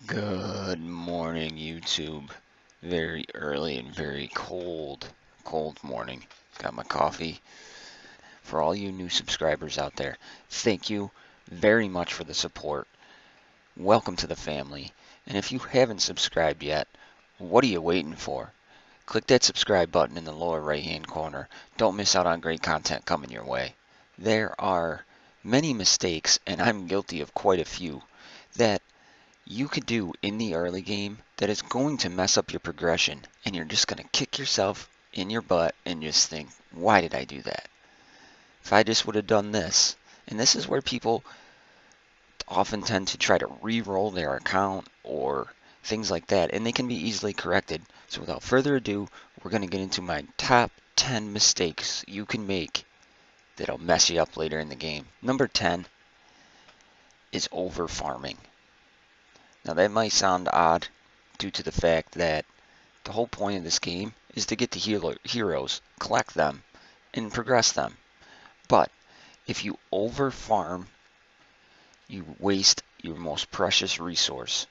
Good morning, YouTube. Very early and very cold morning. Got my coffee. For all you new subscribers out there, thank you very much for the support. Welcome to the family. And if you haven't subscribed yet, what are you waiting for? Click that subscribe button in the lower right hand corner. Don't miss out on great content coming your way. There are many mistakes, and I'm guilty of quite a few, that you could do in the early game that is going to mess up your progression, and you're just going to kick yourself in your butt and just think, why did I do that? If I just would have done this. And this is where people often tend to try to re-roll their account or things like that, and they can be easily corrected. So without further ado, we're going to get into my top 10 mistakes you can make that'll mess you up later in the game. Number 10 is over farming. Now that might sound odd due to the fact that the whole point of this game is to get the heroes, collect them, and progress them. But if you over farm, you waste your most precious resource,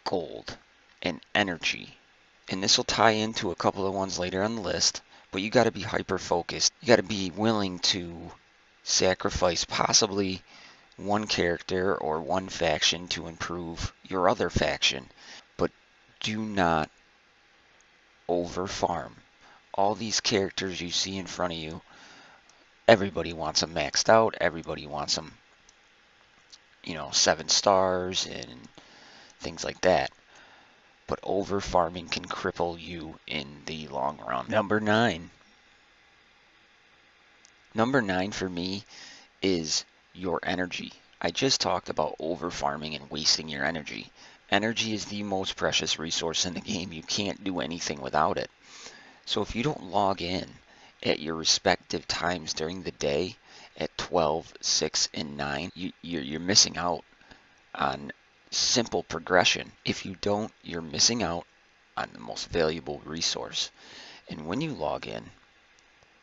gold and energy. And this will tie into a couple of ones later on the list, but you got to be hyper focused. You got to be willing to sacrifice possibly one character or one faction to improve your other faction. But do not over farm. All these characters you see in front of you, everybody wants them maxed out. Everybody wants them, 7 stars and things like that. But over farming can cripple you in the long run. Number 9. Number 9 for me is your energy. I just talked about over farming and wasting your energy. Energy is the most precious resource in the game. You can't do anything without it. So if you don't log in at your respective times during the day at 12, 6, and 9, you're missing out on simple progression. If you don't, you're missing out on the most valuable resource. And when you log in,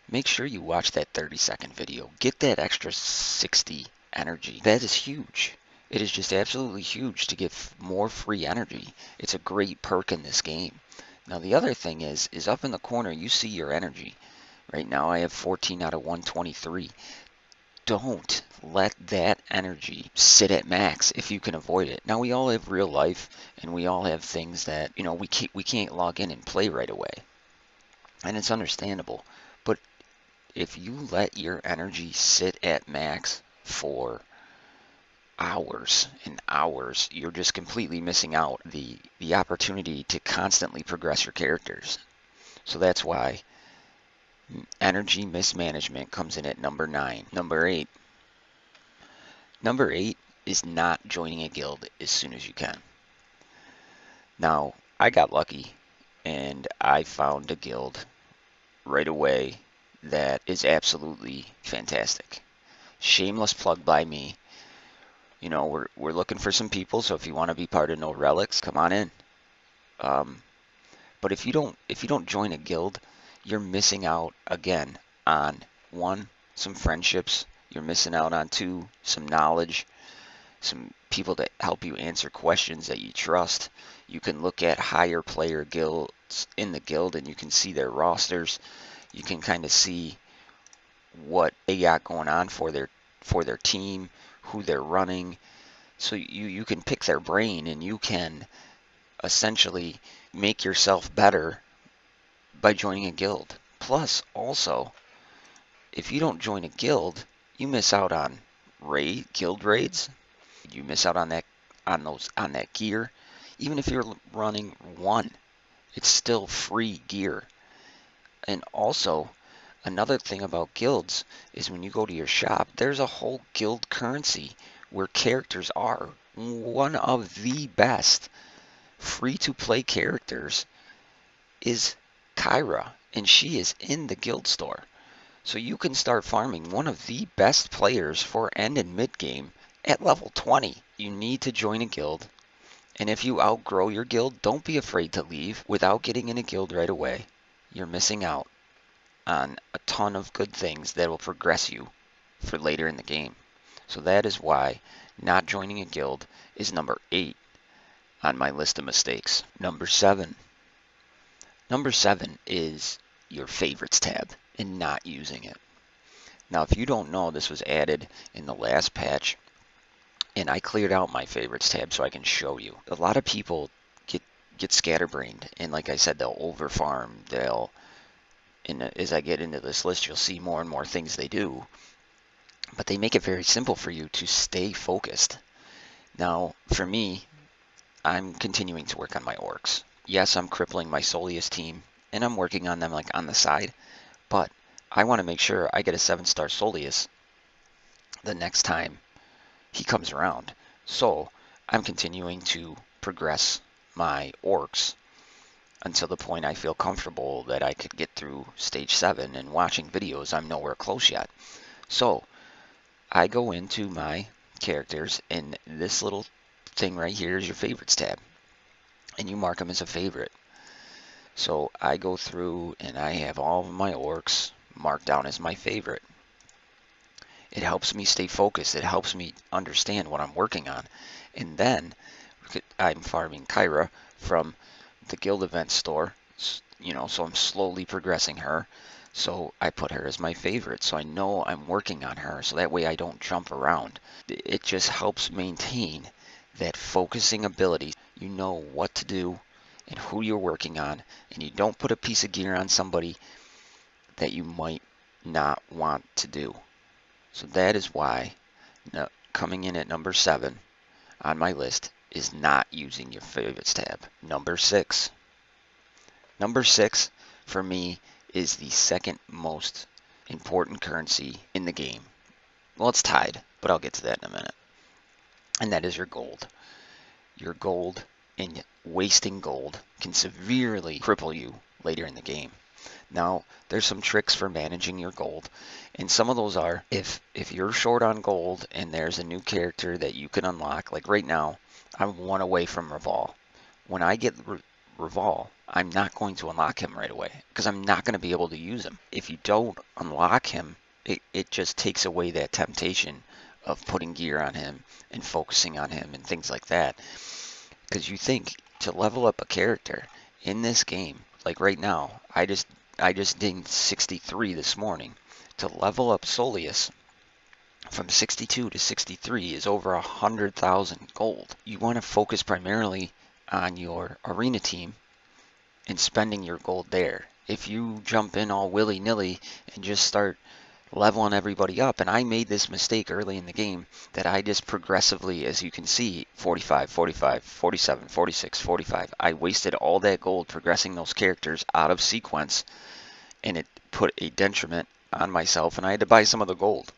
make sure you watch that 30-second video. Get that extra 60 energy. That is huge. It is just absolutely huge to get more free energy. It's a great perk in this game. Now the other thing is up in the corner you see your energy. Right now I have 14 out of 123. Don't let that energy sit at max if you can avoid it. Now we all have real life and we all have things that, we can't log in and play right away. And it's understandable. But if you let your energy sit at max for hours and hours, you're just completely missing out the opportunity to constantly progress your characters. So that's why energy mismanagement comes in at number 9. Number 8. Number 8 is not joining a guild as soon as you can. Now, I got lucky and I found a guild right away that is absolutely fantastic. Shameless plug by me. We're looking for some people, so if you want to be part of No Relics, come on in. But if you don't join a guild, you're missing out again on 1, some friendships. You're missing out on 2, some knowledge, some people that help you answer questions that you trust. You can look at higher player guilds in the guild and you can see their rosters. You can kind of see what they got going on for their team, who they're running. So you can pick their brain and you can essentially make yourself better by joining a guild. Plus, also, if you don't join a guild, you miss out on guild raids. You miss out on that gear. Even if you're running 1, it's still free gear. And also, another thing about guilds is when you go to your shop, there's a whole guild currency where characters are. One of the best free-to-play characters is Kyra, and she is in the guild store. So you can start farming one of the best players for end and mid game at level 20. You need to join a guild, and if you outgrow your guild, don't be afraid to leave without getting in a guild right away. You're missing out on a ton of good things that will progress you for later in the game. So that is why not joining a guild is number 8 on my list of mistakes. Number 7. Number 7 is your favorites tab and not using it. Now, if you don't know, this was added in the last patch, and I cleared out my favorites tab so I can show you. A lot of people get scatterbrained, and like I said, they'll overfarm. And as I get into this list, you'll see more and more things they do, but they make it very simple for you to stay focused. Now, for me, I'm continuing to work on my orcs. Yes, I'm crippling my Soleus team, and I'm working on them like on the side, but I want to make sure I get a 7-star Soleus the next time he comes around. So I'm continuing to progress my orcs until the point I feel comfortable that I could get through stage 7, and watching videos, I'm nowhere close yet. So I go into my characters, and this little thing right here is your favorites tab, and you mark them as a favorite. So I go through and I have all of my orcs marked down as my favorite. It helps me stay focused. It helps me understand what I'm working on. And then I'm farming Kyra from the guild event store, so I'm slowly progressing her. So I put her as my favorite, so I know I'm working on her, so that way I don't jump around. It just helps maintain that focusing ability. You know what to do and who you're working on, and you don't put a piece of gear on somebody that you might not want to do. So that is why coming in at number 7 on my list is not using your favorites tab. Number 6. Number 6 for me is the second most important currency in the game. Well, it's tied, but I'll get to that in a minute. And that is your gold. Your gold, and wasting gold can severely cripple you later in the game. Now, there's some tricks for managing your gold, and some of those are if you're short on gold and there's a new character that you can unlock, like right now, I'm 1 away from Reval. When I get Reval, I'm not going to unlock him right away because I'm not going to be able to use him. If you don't unlock him, it just takes away that temptation of putting gear on him and focusing on him and things like that. Because you think to level up a character in this game, like right now, I just dinged 63 this morning. To level up Soleus from 62 to 63 is over 100,000 gold. You want to focus primarily on your arena team and spending your gold there. If you jump in all willy-nilly and just start leveling everybody up, and I made this mistake early in the game that I just progressively, as you can see, 45, 45, 47, 46, 45, I wasted all that gold progressing those characters out of sequence, and it put a detriment on myself, and I had to buy some of the gold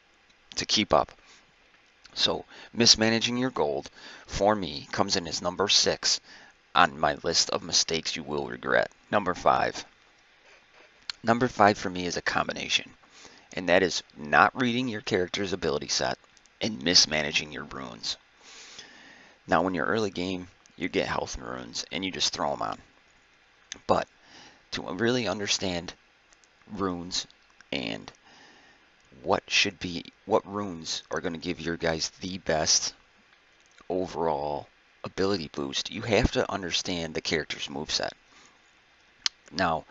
to keep up. So mismanaging your gold for me comes in as number 6 on my list of mistakes you will regret. Number 5. Number 5 for me is a combination, and that is not reading your character's ability set and mismanaging your runes. Now, when you're early game, you get health runes and you just throw them on. But to really understand runes and what runes are going to give your guys the best overall ability boost, you have to understand the character's moveset. Now,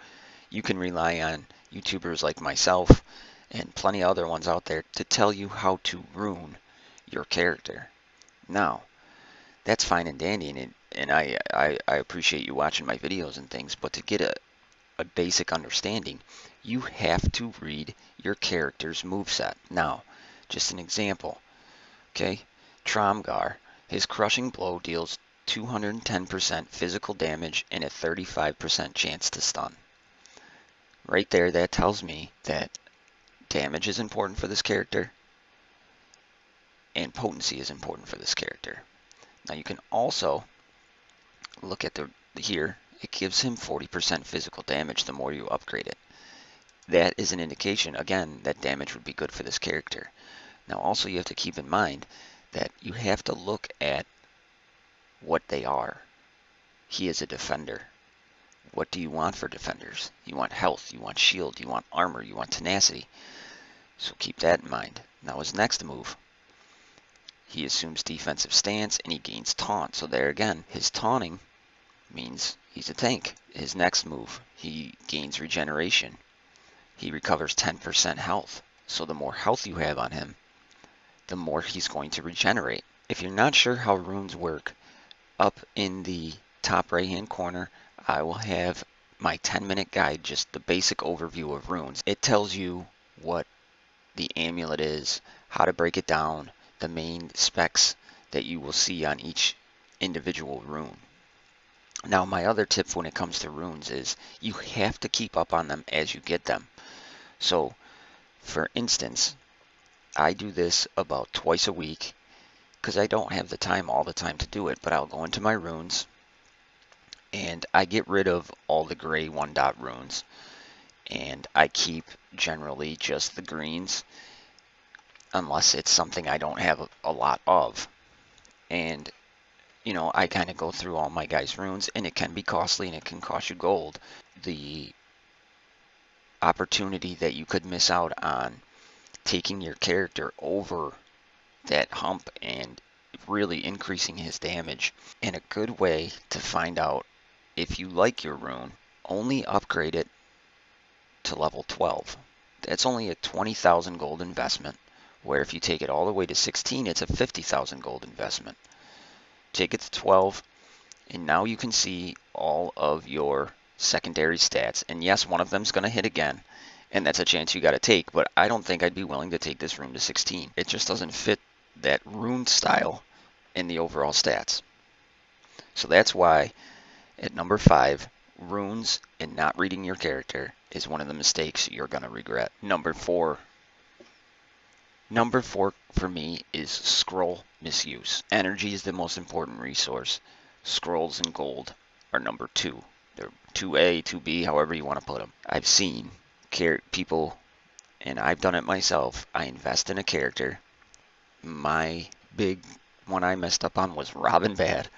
you can rely on YouTubers like myself and plenty of other ones out there to tell you how to rune your character. Now, that's fine and dandy, and I appreciate you watching my videos and things, but to get a basic understanding, you have to read your character's moveset. Now, just an example, okay? Tromgar, his crushing blow deals 210% physical damage and a 35% chance to stun. Right there, that tells me that damage is important for this character and potency is important for this character. Now you can also look at here, it gives him 40% physical damage the more you upgrade it. That is an indication, again, that damage would be good for this character. Now also you have to keep in mind that you have to look at what they are. He is a defender. What do you want for defenders? You want health, you want shield, you want armor, you want tenacity. So keep that in mind. Now his next move, he assumes defensive stance, and he gains taunt. So there again, his taunting means he's a tank. His next move, he gains regeneration. He recovers 10% health. So the more health you have on him, the more he's going to regenerate. If you're not sure how runes work, up in the top right hand corner, I will have my 10-minute guide, just the basic overview of runes. It tells you what the amulet is, how to break it down, the main specs that you will see on each individual rune. Now, my other tip when it comes to runes is you have to keep up on them as you get them. So, for instance, I do this about twice a week because I don't have the time all the time to do it, but I'll go into my runes and I get rid of all the gray 1-dot runes, and I keep generally just the greens unless it's something I don't have a lot of. And you know, I kind of go through all my guys' runes, and it can be costly and it can cost you gold. The opportunity that you could miss out on taking your character over that hump and really increasing his damage. And a good way to find out if you like your rune, only upgrade it to level 12. That's only a 20,000 gold investment, where if you take it all the way to 16, it's a 50,000 gold investment. Take it to 12, and now you can see all of your secondary stats. And yes, one of them's going to hit again, and that's a chance you got to take, but I don't think I'd be willing to take this rune to 16. It just doesn't fit that rune style in the overall stats. So that's why at number 5, runes and not reading your character is one of the mistakes you're going to regret. Number 4 for me is scroll misuse. Energy is the most important resource. Scrolls and gold are number 2. They're 2A, 2B, however you want to put them. I've seen people, and I've done it myself. I invest in a character. My big one I messed up on was Robin Bad,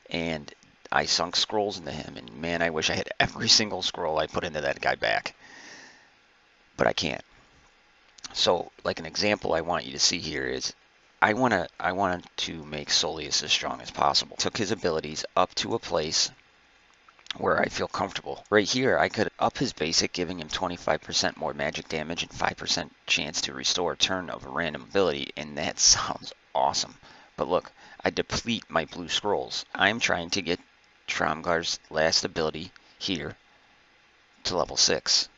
and I sunk scrolls into him, and man, I wish I had every single scroll I put into that guy back. But I can't. So, like an example I want you to see here is I wanted to make Soleus as strong as possible. Took his abilities up to a place where I feel comfortable. Right here, I could up his basic, giving him 25% more magic damage and 5% chance to restore a turn of a random ability, and that sounds awesome. But look, I deplete my blue scrolls. I'm trying to get Tromgar's last ability here to level 6.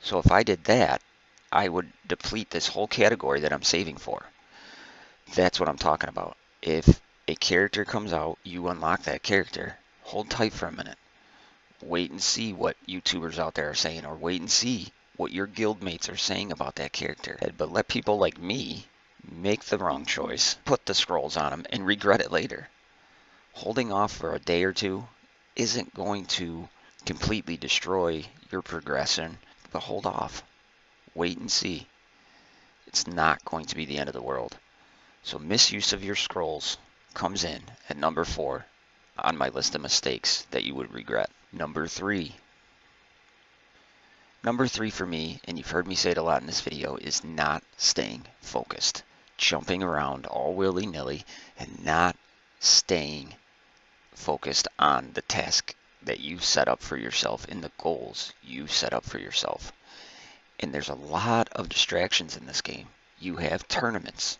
So if I did that, I would deplete this whole category that I'm saving for. That's what I'm talking about. If a character comes out, you unlock that character. Hold tight for a minute. Wait and see what YouTubers out there are saying, or wait and see what your guildmates are saying about that character. But let people like me make the wrong choice, put the scrolls on them, and regret it later. Holding off for a day or two isn't going to completely destroy your progression, but hold off. Wait and see. It's not going to be the end of the world. So misuse of your scrolls comes in at number 4 on my list of mistakes that you would regret. Number 3. Number 3 for me, and you've heard me say it a lot in this video, is not staying focused. Jumping around all willy-nilly and not staying focused on the task that you set up for yourself and the goals you set up for yourself. And there's a lot of distractions in this game. You have tournaments,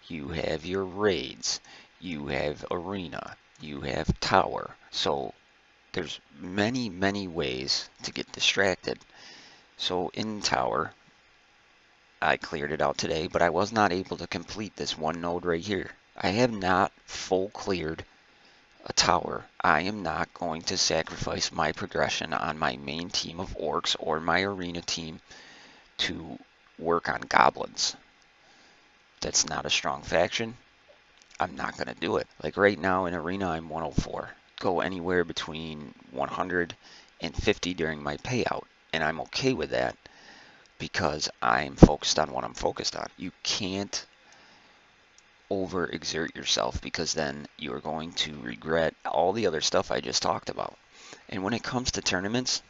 you have your raids, you have arena, you have tower. So there's many ways to get distracted. So in tower, I cleared it out today, but I was not able to complete this one node right here. I have not full cleared a tower. I am not going to sacrifice my progression on my main team of orcs or my arena team to work on goblins. That's not a strong faction. I'm not going to do it. Like right now in arena, I'm 104. Go anywhere between 150 during my payout, and I'm okay with that because I'm focused on what I'm focused on. You can't overexert yourself, because then you're going to regret all the other stuff I just talked about. And when it comes to tournaments,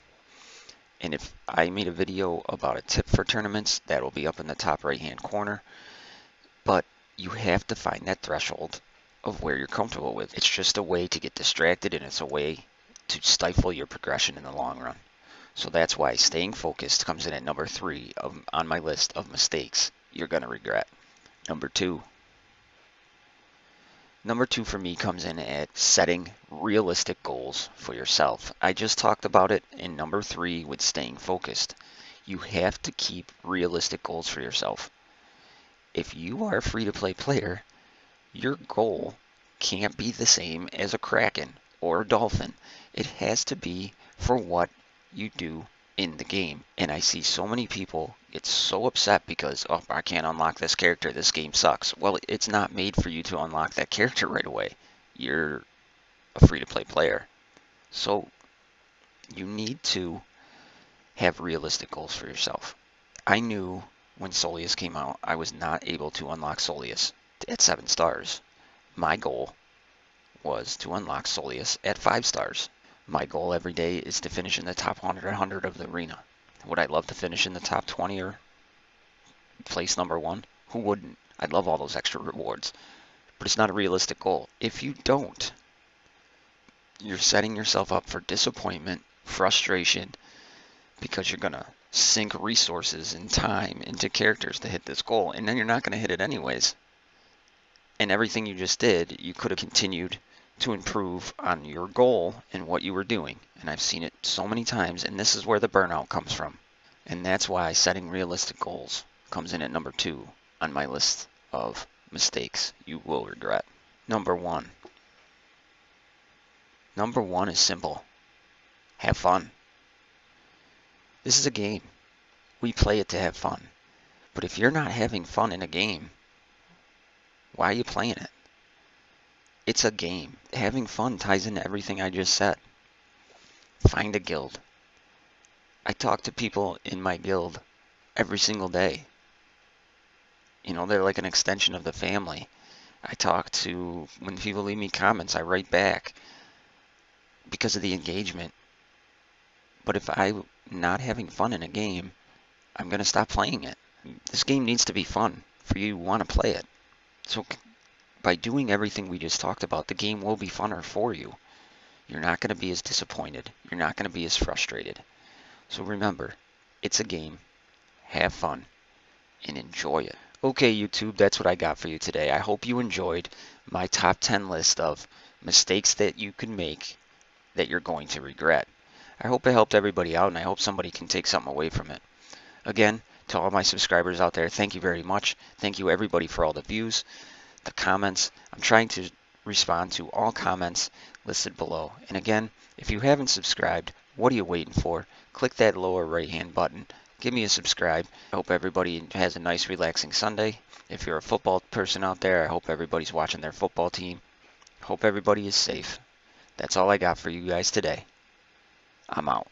and if I made a video about a tip for tournaments, that will be up in the top right hand corner. But You have to find that threshold of where you're comfortable with. It's just a way to get distracted, and it's a way to stifle your progression in the long run. So that's why staying focused comes in at number 3 on my list of mistakes you're going to regret. Number 2 for me comes in at setting realistic goals for yourself. I just talked about it in number 3 with staying focused. You have to keep realistic goals for yourself. If you are a free-to-play player, your goal can't be the same as a kraken or a dolphin. It has to be for what you do in the game. And I see so many people get so upset because, oh, I can't unlock this character, this game sucks. Well, it's not made for you to unlock that character right away. You're a free-to-play player. So you need to have realistic goals for yourself. I knew when Soleus came out, I was not able to unlock Soleus at 7 stars. My goal was to unlock Soleus at 5 stars. My goal every day is to finish in the top 100 of the arena. Would I love to finish in the top 20 or place number 1? Who wouldn't? I'd love all those extra rewards. But it's not a realistic goal. If you don't, you're setting yourself up for disappointment, frustration, because you're going to sink resources and time into characters to hit this goal, and then you're not going to hit it anyways. And everything you just did, you could have continued to improve on your goal and what you were doing. And I've seen it so many times, and this is where the burnout comes from. And that's why setting realistic goals comes in at number 2 on my list of mistakes you will regret. Number 1. Number 1 is simple. Have fun. This is a game. We play it to have fun. But if you're not having fun in a game, why are you playing it? It's a game. Having fun ties into everything I just said. Find a guild. I talk to people in my guild every single day. You know, they're like an extension of the family. I talk to, when people leave me comments, I write back because of the engagement. But if I'm not having fun in a game, I'm going to stop playing it. This game needs to be fun for you to want to play it. So by doing everything we just talked about, the game will be funner for you. You're not going to be as disappointed. You're not going to be as frustrated. So remember, it's a game. Have fun and enjoy it. Okay, YouTube, that's what I got for you today. I hope you enjoyed my top 10 list of mistakes that you can make that you're going to regret. I hope it helped everybody out, and I hope somebody can take something away from it. Again, to all my subscribers out there, thank you very much. Thank you, everybody, for all the views, the comments. I'm trying to respond to all comments listed below. And again, if you haven't subscribed, what are you waiting for? Click that lower right-hand button. Give me a subscribe. I hope everybody has a nice, relaxing Sunday. If you're a football person out there, I hope everybody's watching their football team. Hope everybody is safe. That's all I got for you guys today. I'm out.